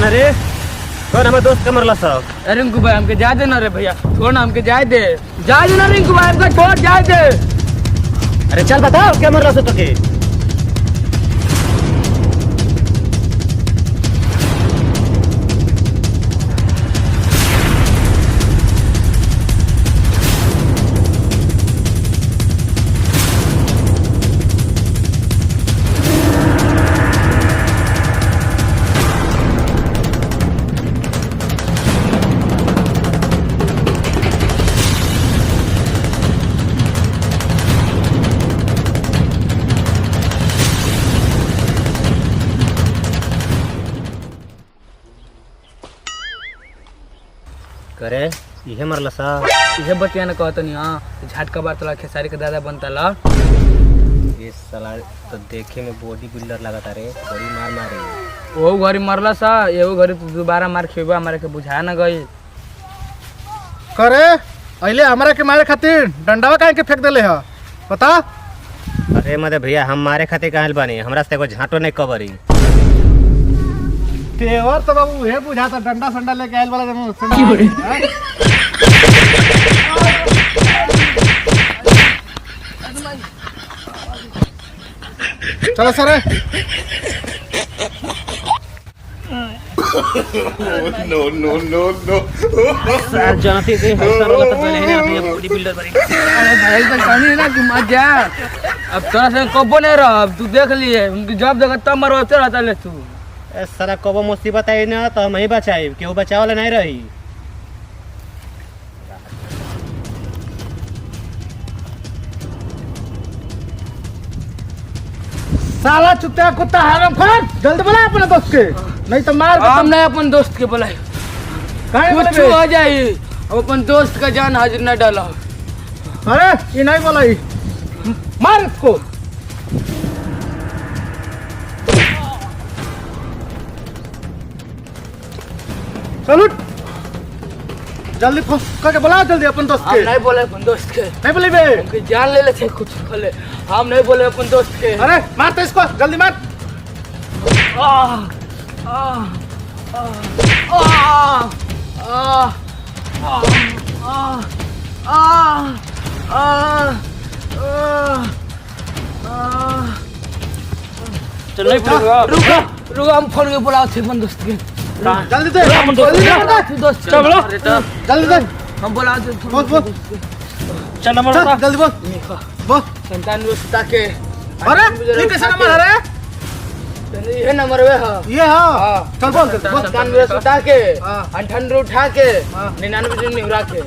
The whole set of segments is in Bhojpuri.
कौन है रे? कौन हमारे दोस्त का मरला सब? अरे रिंकू भाई हमके जाए दे ना रे भैया, छोड़ ना हमके जाए दे ना रिंकू भाई, हमको छोड़ जाए दे। अरे चल बताओ क्या मरला सब तके? करे इहे मरला सा? इहे बतिया न कहत नहीं। हाँ झटका बार तोला खेसारी के दादा बनता ला। ये साला तो देखे में बॉडी बिल्डर लगता रे, बड़ी मार मारे। वो घरी मरला सा, एगो घरी तू दोबारा मार खेबा, हमारे के बुझा न गई। करे अइले हमरा के मारे खातिर डंडावा काहे के फेंक देले ह बता? अरे मदे भैया हम मारे खातिर कहल बानी, हमरा से एगो झांटो नहीं कबरी। तेवर तो बाबू हे बुझाता डंडा संडा लेके आइल वाला जन चलो सर। नो सर जानते थे हम सर वाला तो पहले ही ना बॉडी बिल्डर बनी। अरे भाई तो कहनी है ना कि मत जा, अब तोरा से कबो नहीं रह, अब तू देख लिए उनकी जब जगह तब मरवाते रहता ले तू। ए सारा कबो मुसीबत आई ना तो हम ही बचाई, केहू बचाव वाला नहीं रही। साला चुत्ता कुत्ता हराम खोर, जल्दी बुला अपने दोस्त के, नहीं तो मार के हम नहीं अपन दोस्त के बुलाए, कुछ हो जाए अब अपन दोस्त का जान हाजिर न डाला। अरे ये नहीं बोलाई, मार इसको। चलो जल्दी करके बुलाओ जल्दी अपन दोस्त के। नहीं बोले अपन दोस्त के, नहीं बोली बे, उनकी जान ले लेते कुछ खोले, हम नहीं बोले अपन दोस्त के। अरे मारते इसको जल्दी मार। चल नहीं पड़ेगा, रुको रुको हम फोन के बुलाओ थे अपन दोस्त के। जल्दी दे दोस्त चल बोलो जल्दी दे, हम बुला दे। बोल बोल चल नंबर चल, बता। जल्दी बोल बोल। 97 सुता के। अरे ये कैसा नंबर है रे? ये नंबर वे हाँ ये हाँ चल बोल बोल। 97 सुता के, हाँ। 98 उठा के, हाँ। 99 दिन निहुरा के।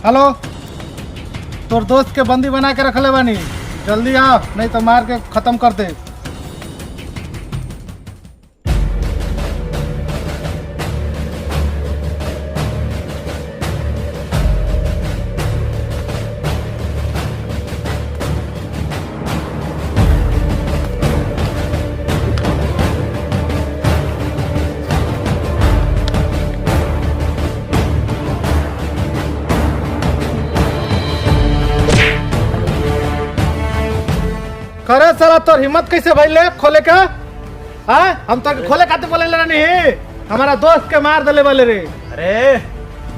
हेलो, तोर दोस्त के बंदी बना के रखले बानी, जल्दी आ नहीं तो मार के खत्म कर दे। करे साला तोर हिम्मत कैसे भइले खोले का? हाँ हम तो खोले खाते बोले ले नहीं, हमारा दोस्त के मार दले वाले रे। अरे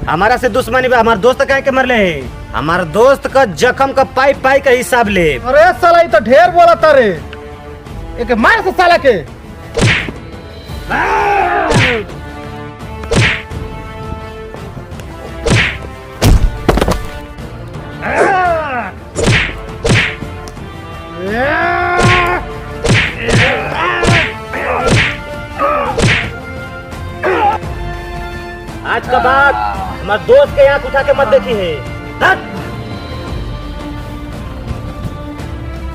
हमारा से दुश्मनी बा, हमार दोस्त काहे के मरले है? हमार दोस्त का जख्म का पाई पाई का हिसाब ले। अरे साला ये तो ढेर बोला तारे, एक मार से साला के। आज का बाद हमारे दोस्त के यहाँ उठा के मत देखी है।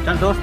चल दोस्त